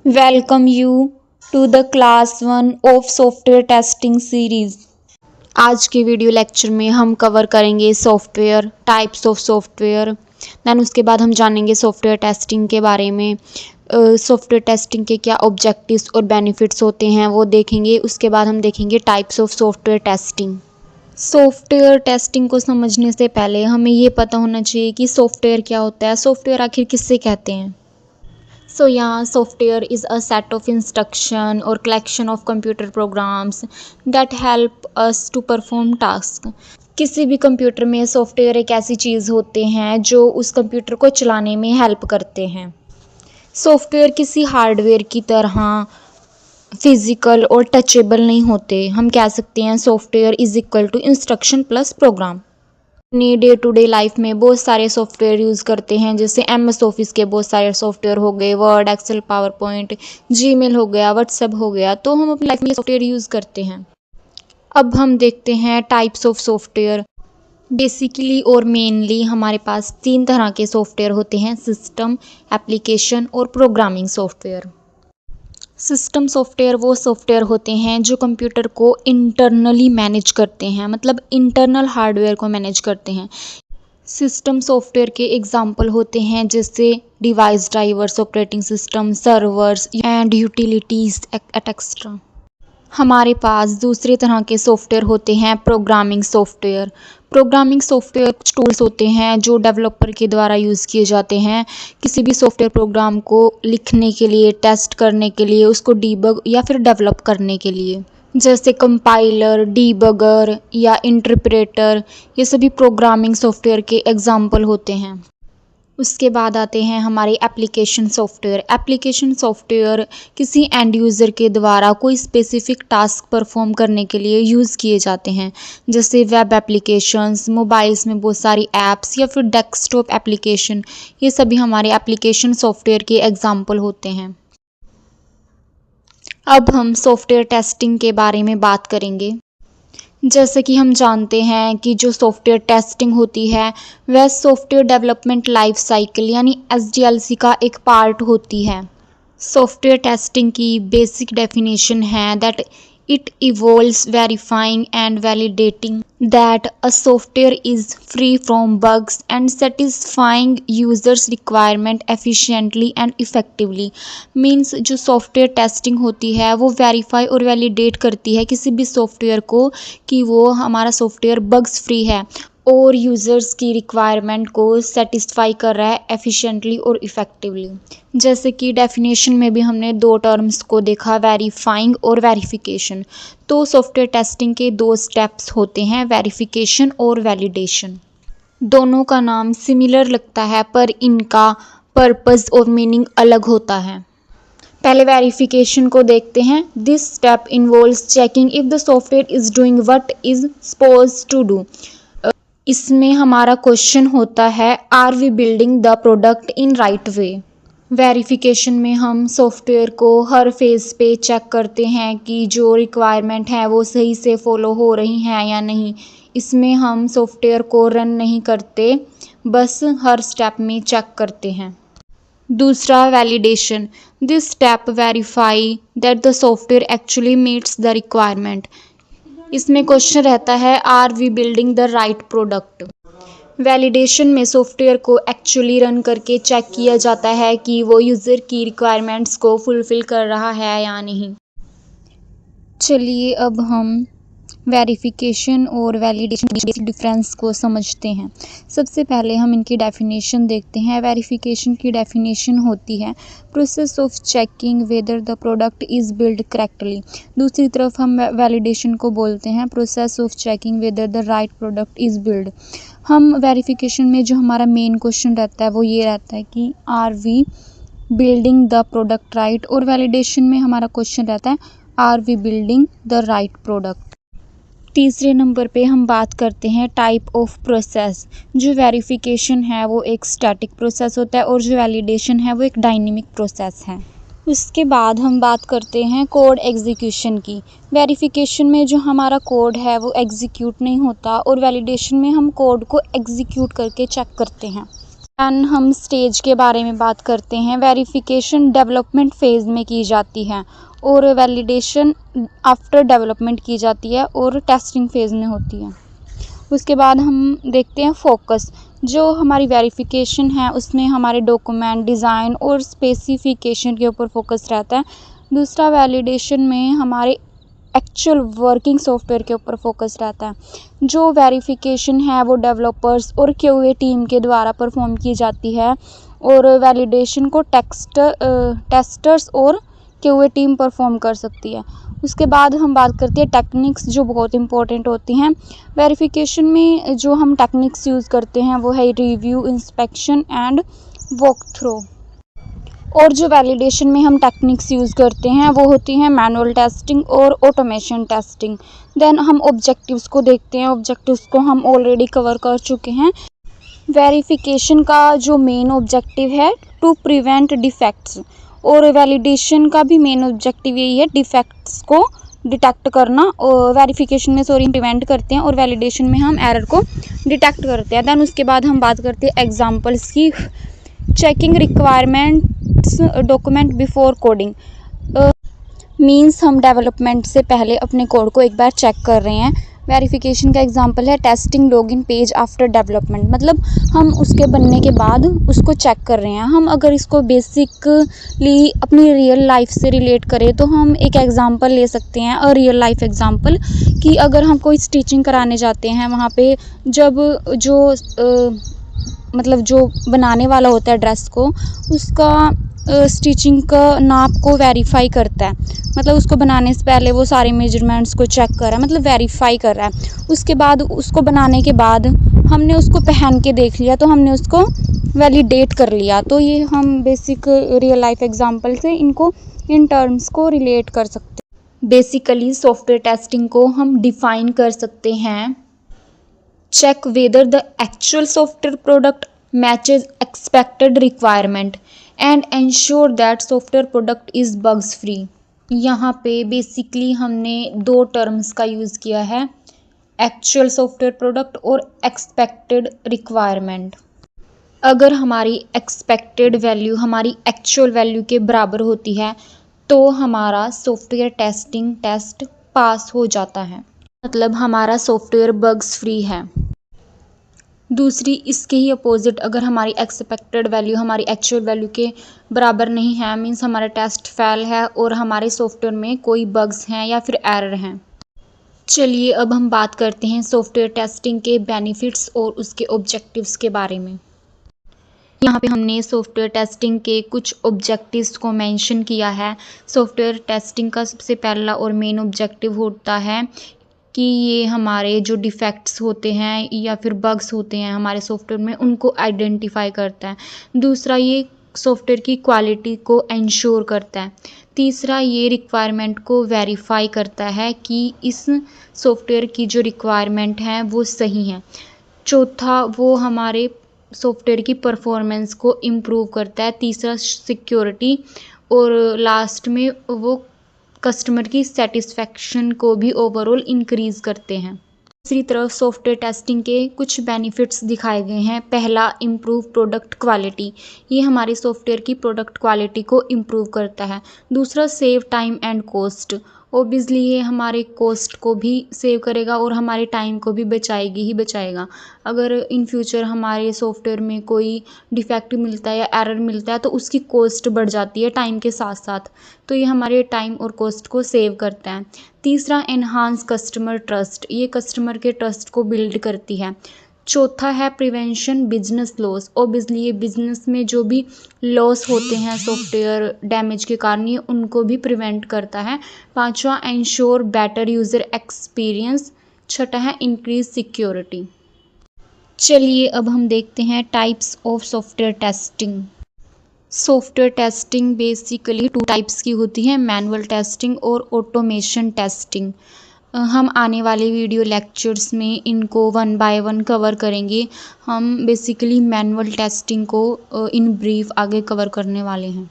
Welcome you to the class 1 of software testing series। आज के video lecture में हम कवर करेंगे software, types of software. Then उसके बाद हम जानेंगे सॉफ्टवेयर टेस्टिंग के बारे में। सॉफ्टवेयर टेस्टिंग के क्या ऑब्जेक्टिव्स और बेनिफिट्स होते हैं वो देखेंगे। उसके बाद हम देखेंगे types of software testing. Software testing को समझने से पहले हमें ये पता होना चाहिए कि सॉफ्टवेयर क्या होता है, सॉफ्टवेयर आखिर किससे कहते हैं। So yeah, software is a set of instruction or collection of computer programs that help us to perform task। किसी भी कंप्यूटर में सॉफ्टवेयर एक ऐसी चीज़ होते हैं जो उस कंप्यूटर को चलाने में हेल्प करते हैं। सॉफ्टवेयर किसी हार्डवेयर की तरह फिजिकल और टचेबल नहीं होते। हम कह सकते हैं software is equal to instruction plus program. अपनी डे टू डे लाइफ में बहुत सारे सॉफ्टवेयर यूज़ करते हैं, जैसे MS ऑफिस के बहुत सारे सॉफ्टवेयर हो गए, Word, Excel, PowerPoint, Gmail हो गया, व्हाट्सएप हो गया। तो हम अपनी लाइफ में सॉफ्टवेयर यूज़ करते हैं। अब हम देखते हैं टाइप्स ऑफ सॉफ्टवेयर। बेसिकली और मेनली हमारे पास 3 तरह के सॉफ्टवेयर होते हैं: सिस्टम, एप्लीकेशन और प्रोग्रामिंग सॉफ्टवेयर। सिस्टम सॉफ्टवेयर वो सॉफ्टवेयर होते हैं जो कंप्यूटर को इंटरनली मैनेज करते हैं, मतलब इंटरनल हार्डवेयर को मैनेज करते हैं। सिस्टम सॉफ्टवेयर के एग्जाम्पल होते हैं जैसे device drivers, operating system, servers and utilities etcetera. हमारे पास दूसरे तरह के सॉफ्टवेयर होते हैं प्रोग्रामिंग सॉफ्टवेयर। प्रोग्रामिंग सॉफ्टवेयर कुछ टूल्स होते हैं जो डेवलपर के द्वारा यूज़ किए जाते हैं किसी भी सॉफ्टवेयर प्रोग्राम को लिखने के लिए, टेस्ट करने के लिए, उसको डीबग या फिर डेवलप करने के लिए। जैसे कंपाइलर, डीबगर या इंटरप्रेटर, ये सभी प्रोग्रामिंग सॉफ्टवेयर के एग्जाम्पल होते हैं। उसके बाद आते हैं हमारे एप्लीकेशन सॉफ्टवेयर। एप्लीकेशन सॉफ्टवेयर किसी एंड यूज़र के द्वारा कोई स्पेसिफिक टास्क परफॉर्म करने के लिए यूज़ किए जाते हैं, जैसे वेब एप्लीकेशंस, मोबाइल्स में बहुत सारी ऐप्स या फिर डेस्कटॉप एप्लीकेशन। ये सभी हमारे एप्लीकेशन सॉफ्टवेयर के एग्जाम्पल होते हैं। अब हम सॉफ्टवेयर टेस्टिंग के बारे में बात करेंगे। जैसे कि हम जानते हैं कि जो सॉफ्टवेयर टेस्टिंग होती है वह सॉफ्टवेयर डेवलपमेंट लाइफ साइकिल यानी SDLC का एक पार्ट होती है। सॉफ्टवेयर टेस्टिंग की बेसिक डेफिनेशन है that it evolves verifying and validating that a software is free from bugs and satisfying users requirement efficiently and effectively. Means जो software testing होती है वो वेरीफाई और वैलिडेट करती है किसी भी सॉफ्टवेयर को कि वो हमारा सॉफ्टवेयर बग्स फ्री है और यूज़र्स की रिक्वायरमेंट को सेटिस्फाई कर रहा है एफिशिएंटली और इफ़ेक्टिवली। जैसे कि डेफिनेशन में भी हमने 2 टर्म्स को देखा, वेरीफाइंग और वेरिफिकेशन। तो सॉफ्टवेयर टेस्टिंग के 2 स्टेप्स होते हैं, वेरिफिकेशन और वैलिडेशन। दोनों का नाम सिमिलर लगता है पर इनका पर्पस और मीनिंग अलग होता है। पहले वेरिफिकेशन को देखते हैं। This step involves checking if the software is doing what is supposed to do. इसमें हमारा क्वेश्चन होता है, are we building the product in right way. Verification में हम सॉफ्टवेयर को हर फेज़ पे चेक करते हैं कि जो रिक्वायरमेंट है वो सही से फॉलो हो रही हैं या नहीं। इसमें हम सॉफ्टवेयर को रन नहीं करते, बस हर स्टेप में चेक करते हैं। दूसरा, validation. This step verify that the software actually meets the requirement. इसमें क्वेश्चन रहता है, are we building the right product. Validation में सॉफ्टवेयर को एक्चुअली रन करके चेक किया जाता है कि वो यूज़र की रिक्वायरमेंट्स को फुलफ़िल कर रहा है या नहीं। चलिए अब हम वेरिफिकेशन और वैलिडेशन के बेसिक डिफरेंस को समझते हैं। सबसे पहले हम इनकी डेफिनेशन देखते हैं। वेरिफिकेशन की डेफिनेशन होती है process of checking whether the product is build correctly. दूसरी तरफ हम वैलिडेशन को बोलते हैं process of checking whether the right product is build. हम वेरिफिकेशन में जो हमारा मेन क्वेश्चन रहता है वो ये रहता है कि are we building the product right, और वैलिडेशन में हमारा क्वेश्चन रहता है are we building the right product. तीसरे नंबर पे हम बात करते हैं टाइप ऑफ प्रोसेस। जो वेरिफिकेशन है वो एक स्टैटिक प्रोसेस होता है और जो वैलिडेशन है वो एक डायनेमिक प्रोसेस है। उसके बाद हम बात करते हैं कोड एग्जीक्यूशन की। वेरिफिकेशन में जो हमारा कोड है वो एग्जीक्यूट नहीं होता और वैलिडेशन में हम कोड को एग्जीक्यूट करके चेक करते हैं। एंड हम स्टेज के बारे में बात करते हैं। वेरिफिकेशन डेवलपमेंट फेज़ में की जाती है और वैलिडेशन आफ्टर डेवलपमेंट की जाती है और टेस्टिंग फेज़ में होती है। उसके बाद हम देखते हैं फोकस। जो हमारी वेरिफिकेशन है उसमें हमारे डॉक्यूमेंट, डिज़ाइन और स्पेसिफिकेशन के ऊपर फोकस रहता है। दूसरा, वैलिडेशन में हमारे एक्चुअल वर्किंग सॉफ्टवेयर के ऊपर फोकस रहता है। जो वेरिफिकेशन है वो डेवलपर्स और क्यूए टीम के द्वारा परफॉर्म की जाती है और वैलिडेशन को टेस्टर्स और क्यूए टीम परफॉर्म कर सकती है। उसके बाद हम बात करते हैं टेक्निक्स जो बहुत इंपॉर्टेंट होती हैं। वेरिफिकेशन में जो हम टेक्निक्स यूज़ करते हैं वो है review, inspection and walk through. और जो वैलिडेशन में हम टेक्निक्स यूज़ करते हैं वो होती हैं मैनुअल टेस्टिंग और ऑटोमेशन टेस्टिंग। देन हम ऑब्जेक्टिव्स को देखते हैं। ऑब्जेक्टिव्स को हम ऑलरेडी कवर कर चुके हैं। वेरिफिकेशन का जो मेन ऑब्जेक्टिव है टू प्रिवेंट डिफेक्ट्स, और वैलिडेशन का भी मेन ऑब्जेक्टिव यही है डिफेक्ट्स को डिटेक्ट करना। और वेरिफिकेशन में प्रिवेंट करते हैं और वैलिडेशन में हम एरर को डिटेक्ट करते हैं। देन उसके बाद हम बात करते हैं एग्जांपल्स की। Checking requirements document before coding means हम डेवलपमेंट से पहले अपने कोड को एक बार चेक कर रहे हैं। वेरिफिकेशन का एग्जांपल है testing login page after development, मतलब हम उसके बनने के बाद उसको चेक कर रहे हैं। हम अगर इसको बेसिकली अपनी रियल लाइफ से रिलेट करें तो हम एक एग्जांपल ले सकते हैं, और रियल लाइफ एग्जांपल कि अगर हम कोई स्टिचिंग कराने जाते हैं वहाँ पे जब जो बनाने वाला होता है ड्रेस को, उसका स्टिचिंग का नाप को वेरीफाई करता है, मतलब उसको बनाने से पहले वो सारे मेजरमेंट्स को चेक कर रहा है, मतलब वेरीफाई कर रहा है। उसके बाद उसको बनाने के बाद हमने उसको पहन के देख लिया तो हमने उसको वैलिडेट कर लिया। तो ये हम बेसिक रियल लाइफ एग्जांपल से इनको इन टर्म्स को रिलेट कर सकते हैं। बेसिकली सॉफ्टवेयर टेस्टिंग को हम डिफाइन कर सकते हैं। Check whether the actual software product matches expected requirement and ensure that software product is bugs free. यहाँ पे बेसिकली हमने दो टर्म्स का यूज़ किया है, एक्चुअल सॉफ्टवेयर प्रोडक्ट और एक्सपेक्टेड रिक्वायरमेंट। अगर हमारी एक्सपेक्टेड वैल्यू हमारी एक्चुअल वैल्यू के बराबर होती है तो हमारा सॉफ्टवेयर टेस्टिंग टेस्ट पास हो जाता है, मतलब हमारा सॉफ्टवेयर बग्स फ्री है। दूसरी इसके ही अपोजिट, अगर हमारी एक्सपेक्टेड वैल्यू हमारी एक्चुअल वैल्यू के बराबर नहीं है, मीन्स हमारा टेस्ट फेल है और हमारे सॉफ्टवेयर में कोई बग्स हैं या फिर एरर हैं। चलिए अब हम बात करते हैं सॉफ्टवेयर टेस्टिंग के बेनिफिट्स और उसके ऑब्जेक्टिव्स के बारे में। यहाँ पे हमने सॉफ्टवेयर टेस्टिंग के कुछ ऑब्जेक्टिव्स को मेंशन किया है। सॉफ्टवेयर टेस्टिंग का सबसे पहला और मेन ऑब्जेक्टिव होता है कि ये हमारे जो डिफेक्ट्स होते हैं या फिर बग्स होते हैं हमारे सॉफ्टवेयर में, उनको आइडेंटिफाई करता है। दूसरा, ये सॉफ्टवेयर की क्वालिटी को इंश्योर करता है। तीसरा, ये रिक्वायरमेंट को वेरीफाई करता है कि इस सॉफ्टवेयर की जो रिक्वायरमेंट है वो सही है। चौथा, वो हमारे सॉफ्टवेयर की परफॉर्मेंस को इम्प्रूव करता है। तीसरा, सिक्योरिटी, और लास्ट में वो कस्टमर की सेटिस्फेक्शन को भी ओवरऑल इंक्रीज करते हैं। दूसरी तरफ सॉफ्टवेयर टेस्टिंग के कुछ बेनिफिट्स दिखाए गए हैं। पहला, इम्प्रूव प्रोडक्ट क्वालिटी, ये हमारे सॉफ्टवेयर की प्रोडक्ट क्वालिटी को इम्प्रूव करता है। दूसरा, save time and cost, obviously ये हमारे कॉस्ट को भी सेव करेगा और हमारे टाइम को भी बचाएगी ही बचाएगा। अगर इन फ्यूचर हमारे सॉफ्टवेयर में कोई डिफेक्ट मिलता है या एरर मिलता है तो उसकी कॉस्ट बढ़ जाती है टाइम के साथ साथ, तो ये हमारे टाइम और कॉस्ट को सेव करता है। तीसरा, एनहांस कस्टमर ट्रस्ट, ये कस्टमर के ट्रस्ट को बिल्ड करती है। चौथा है प्रिवेंशन बिजनेस लॉस, ओबियसली ये बिजनेस में जो भी लॉस होते हैं सॉफ्टवेयर डैमेज के कारण, ये उनको भी प्रिवेंट करता है। पांचवा, इंश्योर बेटर यूज़र एक्सपीरियंस। छठा है इंक्रीज सिक्योरिटी। चलिए अब हम देखते हैं types of software testing. Software testing basically 2 types की होती है, मैनुअल टेस्टिंग और ऑटोमेशन टेस्टिंग। हम आने वाले वीडियो लेक्चर्स में इनको 1 बाय 1 कवर करेंगे। हम बेसिकली मैनुअल टेस्टिंग को इन ब्रीफ आगे कवर करने वाले हैं।